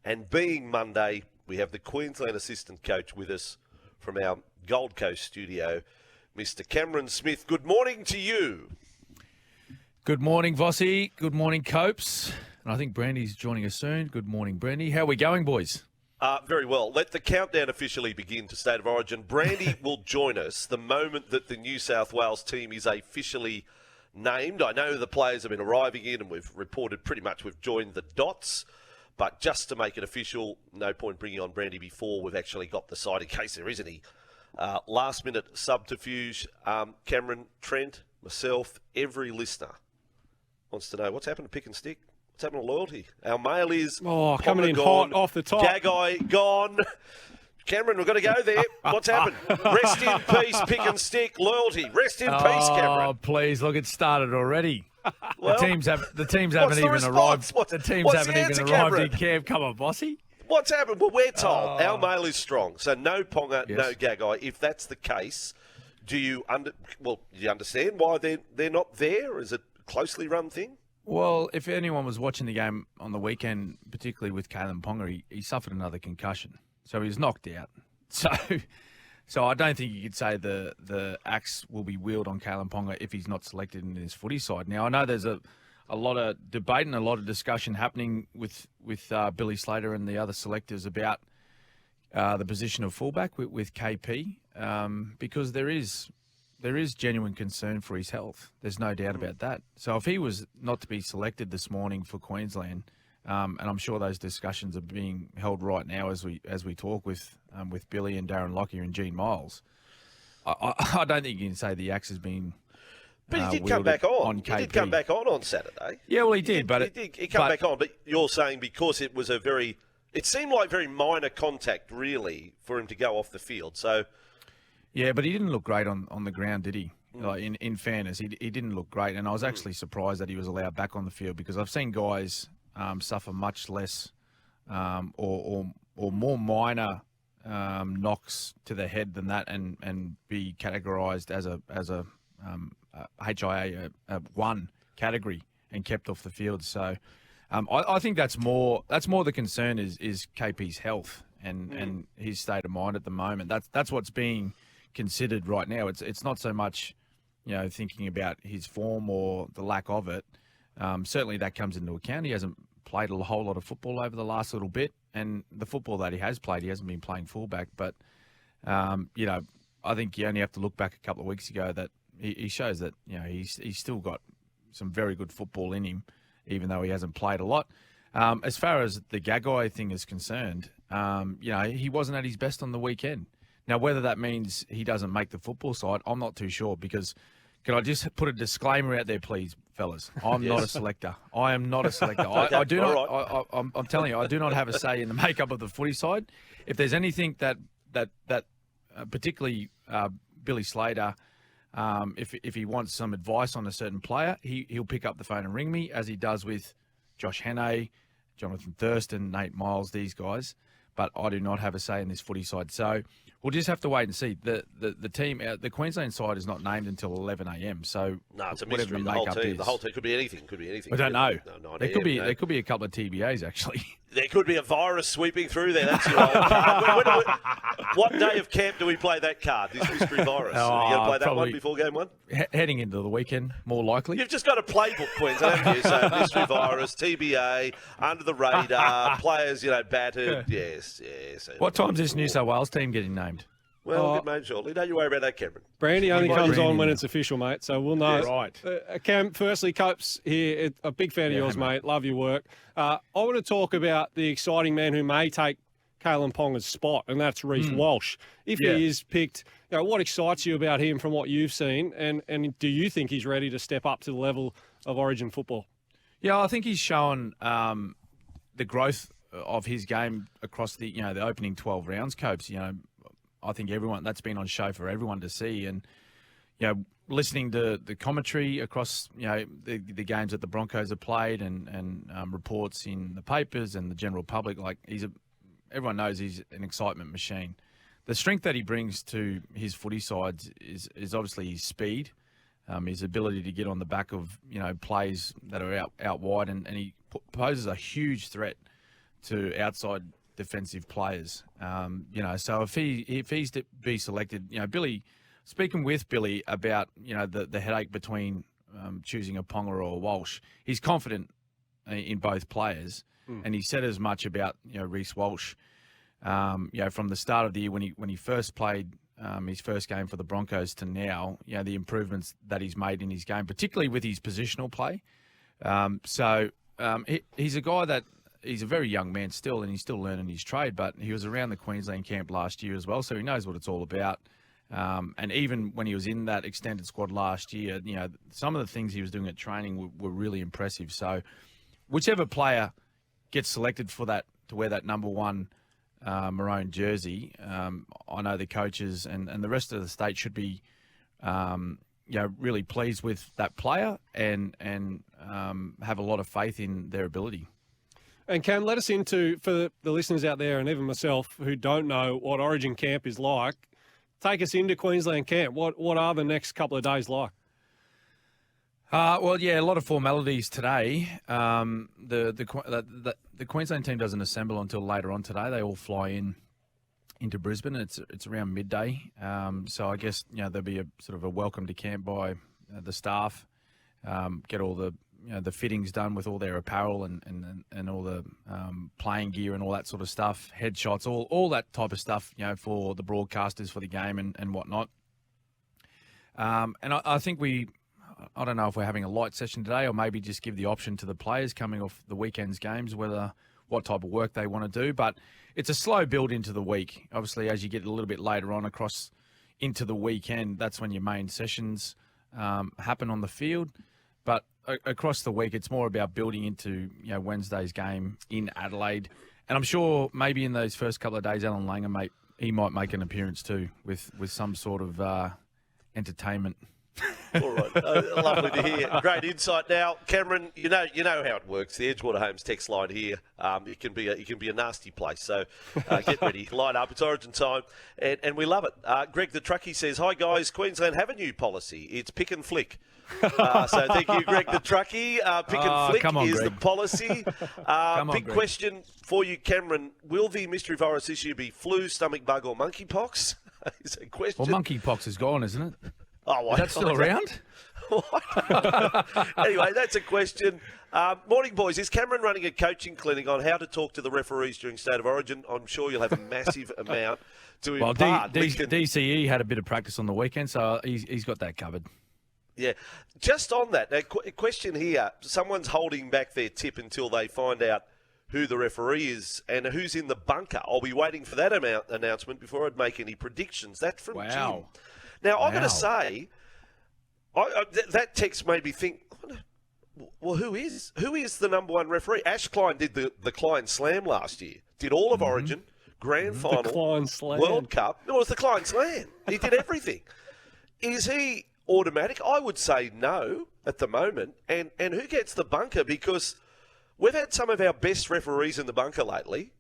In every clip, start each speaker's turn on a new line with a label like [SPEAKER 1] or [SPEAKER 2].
[SPEAKER 1] And being Monday, we have the Queensland assistant coach with us from our Gold Coast studio, Mr. Cameron Smith. Good morning to you.
[SPEAKER 2] Good morning, Vossi. Good morning, Copes. And I think Brandy's joining us soon. Good morning, Brandy. How are we going, boys?
[SPEAKER 1] Very well. Let the countdown officially begin to State of Origin. Brandy will join us the moment that the New South Wales team is officially named. I know the players have been arriving in and we've reported pretty much we've joined the dots. But just to make it official, no point bringing on Brandy before we've actually got the side in case there is any last-minute subterfuge. Cameron, Trent, myself, every listener wants to know what's happened to Pick and Stick. What's happened to Loyalty? Our mail is
[SPEAKER 3] coming in
[SPEAKER 1] gone,
[SPEAKER 3] hot off the top.
[SPEAKER 1] Gagai gone. Cameron, we've got to go there. What's happened? Rest in peace, Pick and Stick. Loyalty. Rest in peace, Cameron.
[SPEAKER 2] Oh, please. Look, it started already.
[SPEAKER 1] Well,
[SPEAKER 2] the teams haven't even arrived. The teams haven't even arrived in camp. Come on, Bossy.
[SPEAKER 1] What's happened? Well, we're told our mail is strong. So no Ponga, no Gagai. If that's the case, do you understand why they're not there? Is it a closely run thing?
[SPEAKER 2] Well, if anyone was watching the game on the weekend, particularly with Kalen Ponga, he suffered another concussion. So he was knocked out. So I don't think you could say the axe will be wielded on Kalen Ponga if he's not selected in his footy side. Now, I know there's a lot of debate and a lot of discussion happening with Billy Slater and the other selectors about the position of fullback with KP because there is genuine concern for his health. There's no doubt about that. So if he was not to be selected this morning for Queensland, and I'm sure those discussions are being held right now as we talk with Billy and Darren Lockyer and Gene Miles, I don't think you can say the axe has been.
[SPEAKER 1] But he did come back on. He
[SPEAKER 2] KP.
[SPEAKER 1] did come back on Saturday.
[SPEAKER 2] Yeah, well, he did.
[SPEAKER 1] He came back on. But you're saying because it was it seemed like very minor contact, really, for him to go off the field. So.
[SPEAKER 2] Yeah, but he didn't look great on the ground, did he? Like, in fairness, he didn't look great. And I was actually surprised that he was allowed back on the field because I've seen guys suffer much less or more minor knocks to the head than that and be categorised as a HIA 1 category and kept off the field. So I think that's more the concern is KP's health and his state of mind at the moment. That's what's being considered right now. It's not so much, thinking about his form or the lack of it. Certainly that comes into account. He hasn't played a whole lot of football over the last little bit, and the football that he has played, he hasn't been playing fullback. But I think you only have to look back a couple of weeks ago that he shows that he's still got some very good football in him, even though he hasn't played a lot. As far as the Gagai thing is concerned, he wasn't at his best on the weekend. Now, whether that means he doesn't make the football side, I'm not too sure because can I just put a disclaimer out there, please, fellas? I'm not a selector. I am not a selector.
[SPEAKER 1] Okay,
[SPEAKER 2] I do not.
[SPEAKER 1] right.
[SPEAKER 2] I'm telling you, I do not have a say in the makeup of the footy side. If there's anything that particularly Billy Slater, if he wants some advice on a certain player, he'll pick up the phone and ring me, as he does with Josh Hannay, Jonathan Thurston, Nate Miles, these guys. But I do not have a say in this footy side. So we'll just have to wait and see. The team, the Queensland side is not named until 11 a.m. So
[SPEAKER 1] no, it's a
[SPEAKER 2] whatever
[SPEAKER 1] mystery. The whole team could be anything.
[SPEAKER 2] I don't know.
[SPEAKER 1] No,
[SPEAKER 2] there could be a couple of TBAs actually.
[SPEAKER 1] There could be a virus sweeping through there. That's your old card. What day of camp do we play that card? This mystery virus. Are you going to play that one before game one?
[SPEAKER 2] Heading into the weekend, more likely.
[SPEAKER 1] You've just got a playbook, Queensland, haven't you? So mystery virus, TBA, under the radar, players, battered. Yes.
[SPEAKER 2] What time's this New South Wales team getting named?
[SPEAKER 1] Well, we'll get named shortly. Don't you worry about that, Cameron.
[SPEAKER 3] Brandy only comes on when it's official, mate, so we'll know.
[SPEAKER 2] Yeah, right.
[SPEAKER 3] Cam, firstly, Copes here, a big fan of yours, mate. Love your work. I want to talk about the exciting man who may take Kalen Ponga's spot, and that's Reece Walsh. If he is picked, what excites you about him from what you've seen, and do you think he's ready to step up to the level of Origin football?
[SPEAKER 2] Yeah, I think he's shown the growth of his game across the opening 12 rounds, Copes. I think that's been on show for everyone to see, and listening to the commentary across the games that the Broncos have played and reports in the papers and the general public, everyone knows he's an excitement machine. The strength that he brings to his footy sides is obviously his speed, his ability to get on the back of plays that are out wide, and he poses a huge threat to outside defensive players. So if he's to be selected, Billy, speaking with Billy about the headache between choosing a Ponga or a Walsh, he's confident in both players, and he said as much about Reece Walsh. From the start of the year when he first played his first game for the Broncos to now, the improvements that he's made in his game, particularly with his positional play. He's a guy that he's a very young man still, and he's still learning his trade, but he was around the Queensland camp last year as well, so he knows what it's all about. And even when he was in that extended squad last year, some of the things he was doing at training were really impressive. So whichever player gets selected for that, to wear that number one maroon jersey, I know the coaches and the rest of the state should be really pleased with that player and have a lot of faith in their ability.
[SPEAKER 3] And Cam, let us into, for the listeners out there and even myself who don't know what Origin camp is like, take us into Queensland camp. What are the next couple of days like?
[SPEAKER 2] A lot of formalities today. The Queensland team doesn't assemble until later on today. They all fly into Brisbane. It's around midday. So I guess there'll be a sort of a welcome to camp by the staff. Get all the the fittings done with all their apparel and all the playing gear and all that sort of stuff, headshots, all that type of stuff, for the broadcasters for the game and whatnot. And I think I don't know if we're having a light session today or maybe just give the option to the players coming off the weekend's games what type of work they want to do. But it's a slow build into the week. Obviously, as you get a little bit later on across into the weekend, that's when your main sessions happen on the field. But across the week, it's more about building into Wednesday's game in Adelaide. And I'm sure maybe in those first couple of days, Alan Langer, he might make an appearance too with some sort of entertainment.
[SPEAKER 1] All right, lovely to hear. Great insight. Now, Cameron, you know how it works. The Edgewater Homes text line here, it can be a nasty place. So get ready, light up. It's Origin time, and we love it. Greg the Truckie says, "Hi guys, Queensland have a new policy. It's pick and flick." So thank you, Greg the Truckie. Pick and flick is Greg. The policy. Big
[SPEAKER 2] Greg.
[SPEAKER 1] Question for you, Cameron: will the mystery virus this year be flu, stomach bug, or monkeypox? Is a question.
[SPEAKER 2] Well, monkeypox is gone, isn't it?
[SPEAKER 1] Oh,
[SPEAKER 2] is that still around?
[SPEAKER 1] Anyway, that's a question. Morning, boys. Is Cameron running a coaching clinic on how to talk to the referees during State of Origin? I'm sure you'll have a massive amount to impart.
[SPEAKER 2] DCE had a bit of practice on the weekend, so he's got that covered.
[SPEAKER 1] Yeah. Just on that, a question here. Someone's holding back their tip until they find out who the referee is and who's in the bunker. I'll be waiting for that announcement before I'd make any predictions. That's from Jim. Now, I've got to say, that text made me think, well, who is the number one referee? Ash Klein did the Klein Slam last year. Did all of Origin, Grand Final,
[SPEAKER 3] the Klein Slam.
[SPEAKER 1] World Cup. No, it was the Klein Slam. He did everything. Is he automatic? I would say no at the moment. And who gets the bunker? Because we've had some of our best referees in the bunker lately.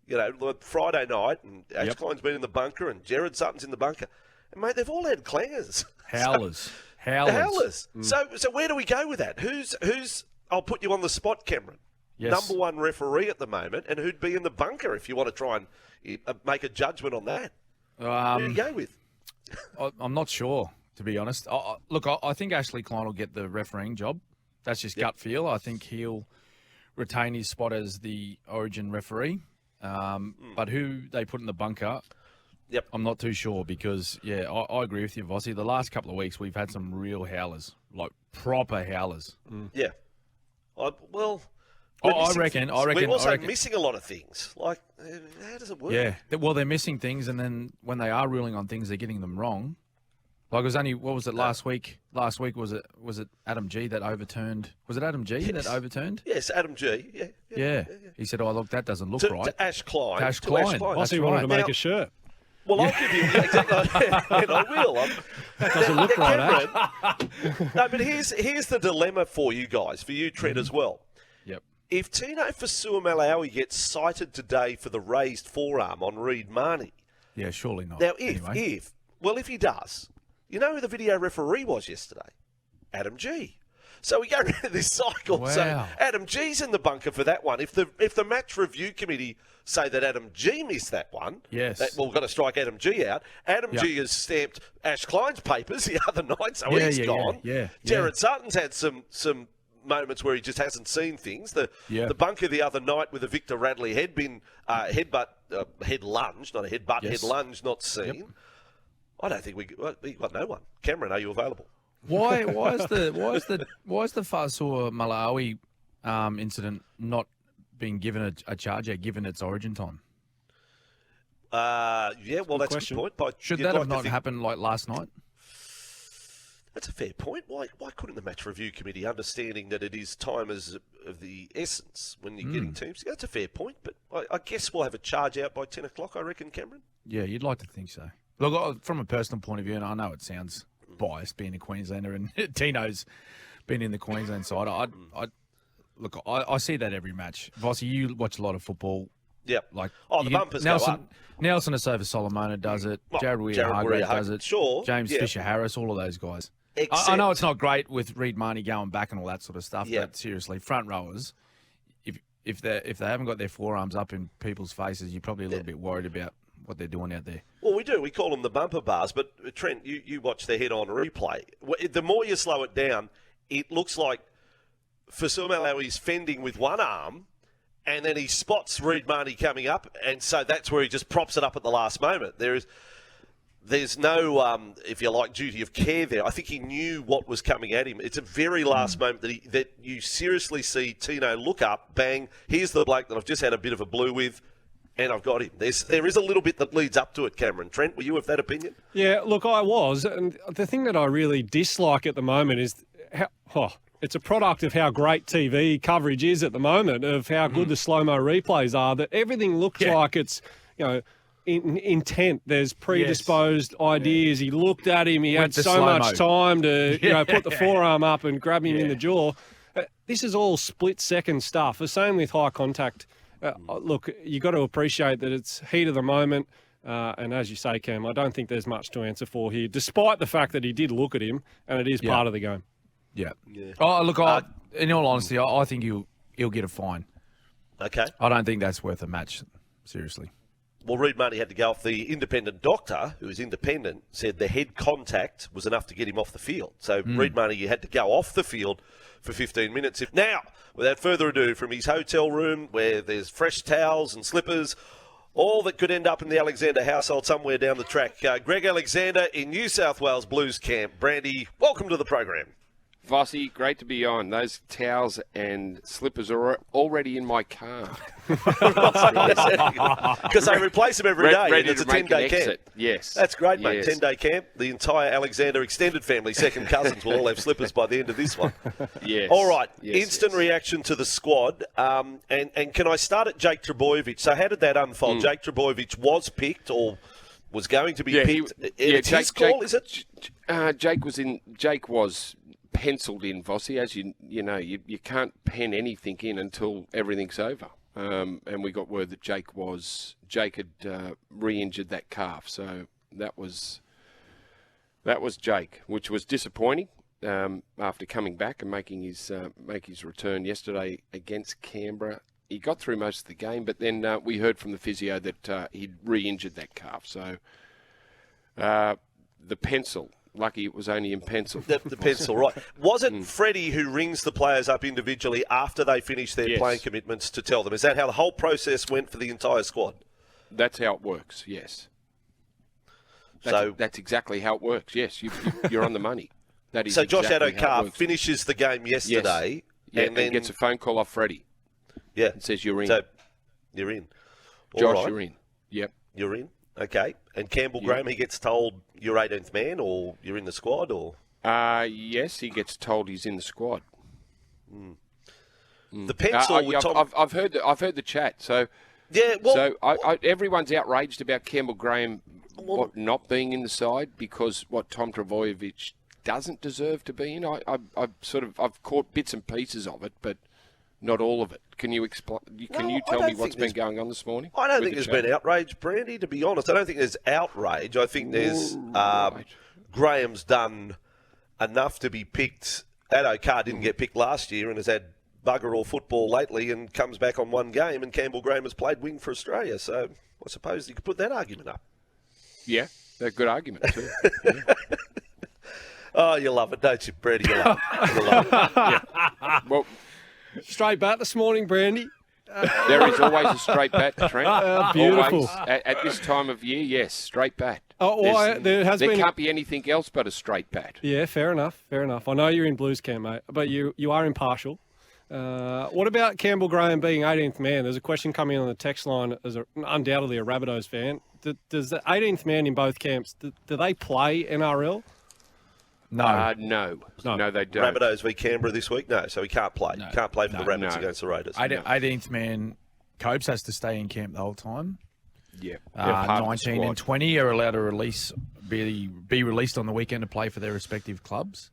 [SPEAKER 1] Friday night, and Ash Klein's been in the bunker, and Jared Sutton's in the bunker. And, mate, they've all had clangers.
[SPEAKER 2] Howlers.
[SPEAKER 1] So where do we go with that? Who's? I'll put you on the spot, Cameron.
[SPEAKER 2] Yes.
[SPEAKER 1] Number one referee at the moment, and who'd be in the bunker if you want to try and make a judgment on that? Who do you go with?
[SPEAKER 2] I'm not sure, to be honest. I think Ashley Klein will get the refereeing job. That's just gut feel. I think he'll retain his spot as the Origin referee. But who they put in the bunker...
[SPEAKER 1] Yep.
[SPEAKER 2] I'm not too sure because, I agree with you, Vossi. The last couple of weeks, we've had some real howlers, like proper howlers.
[SPEAKER 1] Yeah.
[SPEAKER 2] I reckon.
[SPEAKER 1] We're also missing a lot of things. Like, how does it work?
[SPEAKER 2] Yeah. Well, they're missing things, and then when they are ruling on things, they're getting them wrong. Like, it was only, what was it, last week? Last week, was it Adam G that overturned? Was it Adam G that overturned?
[SPEAKER 1] Yes, Adam G. Yeah.
[SPEAKER 2] He said, "Oh, look, that doesn't look right."
[SPEAKER 1] To Ash Klein.
[SPEAKER 2] Ash Klein.
[SPEAKER 3] Vossi wanted to make a shirt.
[SPEAKER 1] Well, I'll give you exactly, and I will.
[SPEAKER 3] That doesn't look right,
[SPEAKER 1] No, but here's the dilemma for you guys, for you, Trent, as well.
[SPEAKER 2] Yep.
[SPEAKER 1] If Tino Fasuamalawi gets cited today for the raised forearm on Reed Marnie.
[SPEAKER 2] Yeah, surely not.
[SPEAKER 1] Now, if he does, you know who the video referee was yesterday? Adam G. So we go into this cycle.
[SPEAKER 2] Wow.
[SPEAKER 1] So Adam G's in the bunker for that one. If the match review committee say that Adam G missed that one,
[SPEAKER 2] yes,
[SPEAKER 1] we've got to strike Adam G out. Adam G has stamped Ash Klein's papers the other night, so he's gone. Jared Sutton's had some moments where he just hasn't seen things. The bunker the other night with a Victor Radley head lunge, not a headbutt, head lunge not seen. Yep. I don't think we got no one. Cameron, are you available?
[SPEAKER 2] Why is the Fasur Malawi incident not being given a charge yet, given its origin time?
[SPEAKER 1] That's a good point.
[SPEAKER 2] Should that have not happened like last night?
[SPEAKER 1] That's a fair point. Why couldn't the match review committee, understanding that it is time is of the essence when you're getting teams? That's a fair point, but I guess we'll have a charge out by 10 o'clock, I reckon, Cameron?
[SPEAKER 2] Yeah, you'd like to think so. Look, from a personal point of view, and I know it sounds biased being a Queenslander, and Tino's been in the Queensland side. I see that every match. Vossi, you watch a lot of football.
[SPEAKER 1] Yep.
[SPEAKER 2] Like
[SPEAKER 1] the bumpers go up.
[SPEAKER 2] Nelson Asova Solomona does it. Jared Weir-Hargrave does it.
[SPEAKER 1] Sure.
[SPEAKER 2] James Fisher-Harris, all of those guys.
[SPEAKER 1] Except,
[SPEAKER 2] I know it's not great with Reid Marnie going back and all that sort of stuff, but seriously, front rowers, if they haven't got their forearms up in people's faces, you're probably a little bit worried about what they're doing out there.
[SPEAKER 1] Well, we do. We call them the bumper bars. But, Trent, you watch the head-on replay. The more you slow it down, it looks like Fasur he's fending with one arm, and then he spots Reid Marnie coming up, and so that's where he just props it up at the last moment. There's no, if you like, duty of care there. I think he knew what was coming at him. It's a very last moment that you seriously see Tino look up, bang, here's the bloke that I've just had a bit of a blue with, and I've got him. There is a little bit that leads up to it, Cameron. Trent, were you of that opinion?
[SPEAKER 3] Yeah, look, I was. And the thing that I really dislike at the moment is it's a product of how great TV coverage is at the moment, of how good the slow-mo replays are, that everything looks like it's, intent. There's predisposed ideas. He looked at him. He had so much time to put the forearm up and grab him in the jaw. This is all split-second stuff. The same with high contact. Look, you got to appreciate that it's heat of the moment. And as you say, Cam, I don't think there's much to answer for here, despite the fact that he did look at him, and it is part of the game.
[SPEAKER 2] Yeah. Oh, look, in all honesty, I think he'll get a fine.
[SPEAKER 1] Okay.
[SPEAKER 2] I don't think that's worth a match, seriously.
[SPEAKER 1] Well, Reid Marnie had to go off. The independent doctor, who is independent, said the head contact was enough to get him off the field. So Reid Marnie had to go off the field for 15 minutes. Now, without further ado, from his hotel room where there's fresh towels and slippers, all that could end up in the Alexander household somewhere down the track, Greg Alexander in New South Wales Blues camp. Brandy, welcome to the program.
[SPEAKER 4] Vossi, great to be on. Those towels and slippers are already in my car.
[SPEAKER 1] Because they replace them every day.
[SPEAKER 4] Ready
[SPEAKER 1] It's
[SPEAKER 4] to
[SPEAKER 1] a
[SPEAKER 4] make
[SPEAKER 1] 10-day
[SPEAKER 4] an
[SPEAKER 1] camp.
[SPEAKER 4] exit. Yes.
[SPEAKER 1] That's great, mate.
[SPEAKER 4] Yes.
[SPEAKER 1] 10-day camp. The entire Alexander extended family, second cousins, will all have slippers by the end of this one.
[SPEAKER 4] Yes.
[SPEAKER 1] All right.
[SPEAKER 4] Yes,
[SPEAKER 1] Instant reaction to the squad. And can I start at Jake Trbojevic? So how did that unfold? Jake Trbojevic was picked or was going to be picked. It's his call, is it?
[SPEAKER 4] Jake was penciled in, Vossi. As you can't pen anything in until everything's over. And we got word that Jake had re-injured that calf, so that was Jake, which was disappointing after coming back and making his return yesterday against Canberra. He got through most of the game, but then we heard from the physio that he'd re-injured that calf. So the pencil. Lucky it was only in pencil.
[SPEAKER 1] The pencil, right. Was it Freddie who rings the players up individually after they finish their playing commitments to tell them? Is that how the whole process went for the entire squad?
[SPEAKER 4] That's how it works, yes. That's exactly how it works, yes. You're on the money. That is
[SPEAKER 1] so Josh
[SPEAKER 4] exactly
[SPEAKER 1] Addo-Carr finishes the game yesterday.
[SPEAKER 4] Yes.
[SPEAKER 1] And then
[SPEAKER 4] gets a phone call off Freddie.
[SPEAKER 1] Yeah.
[SPEAKER 4] And says you're in.
[SPEAKER 1] So you're in.
[SPEAKER 4] Josh, you're in. Yep.
[SPEAKER 1] You're in. Okay. And Campbell Graham, he gets told you're 18th man or you're in the squad or?
[SPEAKER 4] Yes, he gets told he's in the squad.
[SPEAKER 1] The pencil.
[SPEAKER 4] I've heard the chat. So
[SPEAKER 1] yeah. Well,
[SPEAKER 4] so everyone's outraged about Campbell Graham not being in the side because Tom Trbojevic doesn't deserve to be in. I've caught bits and pieces of it, but not all of it. Can you explain? Can you tell me what's been going on this morning?
[SPEAKER 1] I don't think there's been outrage, Brandy. To be honest, I don't think there's outrage. I think there's Graham's done enough to be picked Addo Carr didn't get picked last year and has had bugger all football lately and comes back on one game, and Campbell Graham has played wing for Australia. So I suppose you could put that argument up.
[SPEAKER 4] Yeah, they're good argument too.
[SPEAKER 1] Oh, you love it, don't you, Brady? You love it. You love it.
[SPEAKER 4] Yeah. Well,
[SPEAKER 3] Straight bat this morning, Brandy.
[SPEAKER 4] there is always a straight bat, Trent.
[SPEAKER 3] Beautiful.
[SPEAKER 4] Always. At this time of year, yes, straight bat.
[SPEAKER 3] Oh, well, there
[SPEAKER 4] can't be anything else but a straight bat.
[SPEAKER 3] Yeah, fair enough. Fair enough. I know you're in Blues camp, mate, but you are impartial. What about Campbell Graham being 18th man? There's a question coming in on the text line as undoubtedly a Rabbitohs fan. Does the 18th man in both camps, do they play NRL?
[SPEAKER 2] No.
[SPEAKER 4] No, they don't.
[SPEAKER 1] Rabbitohs v Canberra this week? No, so he can't play.
[SPEAKER 2] No.
[SPEAKER 1] Can't play for the Rabbits
[SPEAKER 4] no.
[SPEAKER 1] against the Raiders.
[SPEAKER 2] 18th man, Copes has to stay in camp the whole time.
[SPEAKER 4] Yeah.
[SPEAKER 2] 19 and 20 are allowed to be released on the weekend to play for their respective clubs.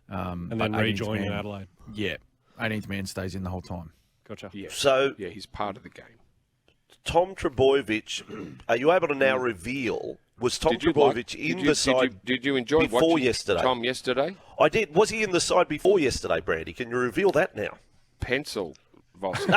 [SPEAKER 3] And then rejoin in Adelaide.
[SPEAKER 2] Yeah. 18th man stays in the whole time.
[SPEAKER 3] Gotcha.
[SPEAKER 4] Yeah.
[SPEAKER 1] So,
[SPEAKER 4] yeah, he's part of the game.
[SPEAKER 1] Tom Trbojevic, are you able to now reveal, was Tom Trbojevic in the side
[SPEAKER 4] did you enjoy
[SPEAKER 1] before
[SPEAKER 4] watching
[SPEAKER 1] yesterday?
[SPEAKER 4] Tom yesterday?
[SPEAKER 1] I did. Was he in the side before yesterday, Brandy? Can you reveal that now?
[SPEAKER 4] Pencil, Voss.
[SPEAKER 1] He's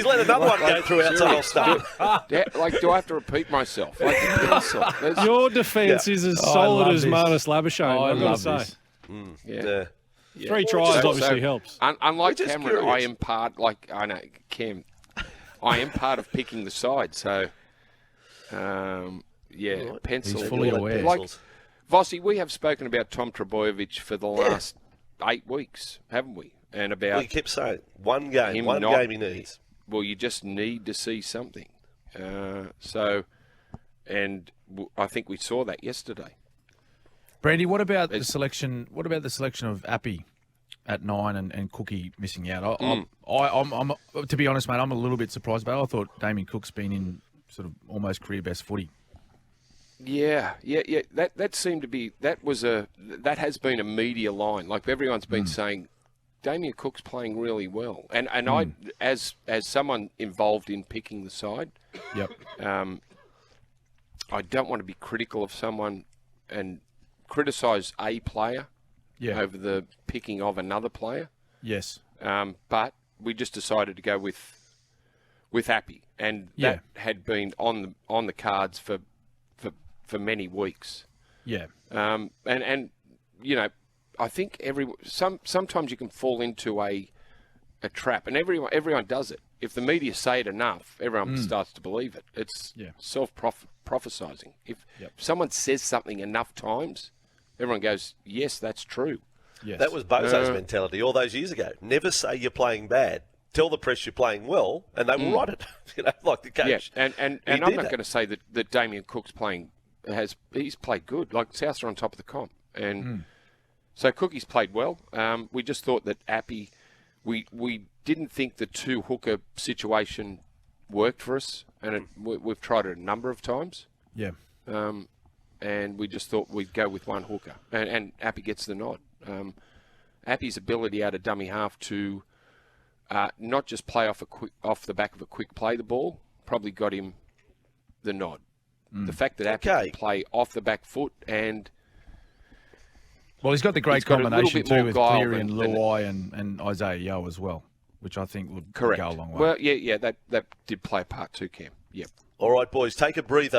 [SPEAKER 1] let another one go through outside stuff.
[SPEAKER 4] Do I have to repeat myself? Like pencil.
[SPEAKER 3] Your defence is as solid as Marnus Labuschagne, I've got to say.
[SPEAKER 2] This.
[SPEAKER 4] Yeah.
[SPEAKER 3] Yeah. 3 tries obviously helps.
[SPEAKER 4] Unlike
[SPEAKER 1] We're just
[SPEAKER 4] Cameron,
[SPEAKER 1] curious.
[SPEAKER 4] I am part, I know, Cam, I am part of picking the side. So, pencil.
[SPEAKER 2] He's fully aware.
[SPEAKER 4] Like, Vossi, we have spoken about Tom Trbojevic for the last 8 weeks, haven't we? And about
[SPEAKER 1] Well, you kept saying one game he needs.
[SPEAKER 4] Well, you just need to see something. I think we saw that yesterday.
[SPEAKER 2] Brandy, what about the selection? What about the selection of Appy at 9 and Cookie missing out? I'm to be honest, mate, I'm a little bit surprised about it. I thought Damien Cook's been in sort of almost career best footy.
[SPEAKER 4] Yeah. That seemed to be that has been a media line. Like everyone's been saying, Damien Cook's playing really well, and I as someone involved in picking the side,
[SPEAKER 2] Yep.
[SPEAKER 4] I don't want to be critical of someone and criticise a player over the picking of another player.
[SPEAKER 2] Yes.
[SPEAKER 4] But we just decided to go with Appy, and that had been on the cards for many weeks.
[SPEAKER 2] Yeah.
[SPEAKER 4] And you know, I think sometimes you can fall into a trap, and everyone does it. If the media say it enough, everyone starts to believe it. It's self-prophesizing. If someone says something enough times, everyone goes, yes, that's true.
[SPEAKER 2] Yes.
[SPEAKER 1] That was Bozo's mentality all those years ago. Never say you're playing bad. Tell the press you're playing well, and they will write it. Like the coach.
[SPEAKER 4] Yeah, and I'm not going to say that Damien Cook's he's played good. Like Souths are on top of the comp, and so Cookie's played well. We just thought that Appy, we didn't think the 2 hooker situation worked for us, and we've tried it a number of times.
[SPEAKER 2] Yeah.
[SPEAKER 4] And we just thought we'd go with 1 hooker, and Appy gets the nod. Appy's ability out of dummy half to not just play off the back of a quick play the ball probably got him the nod. The fact that Appy can play off the back foot and
[SPEAKER 2] Well, he's got the great
[SPEAKER 4] got a little
[SPEAKER 2] combination
[SPEAKER 4] bit more
[SPEAKER 2] too with
[SPEAKER 4] guile
[SPEAKER 2] Cleary and
[SPEAKER 4] than-
[SPEAKER 2] Luai and Isaiah Yeo as well, which I think would
[SPEAKER 4] correct.
[SPEAKER 2] go a long way.
[SPEAKER 4] Well, that did play a part too, Cam. Yep.
[SPEAKER 1] All right, boys, take a breather.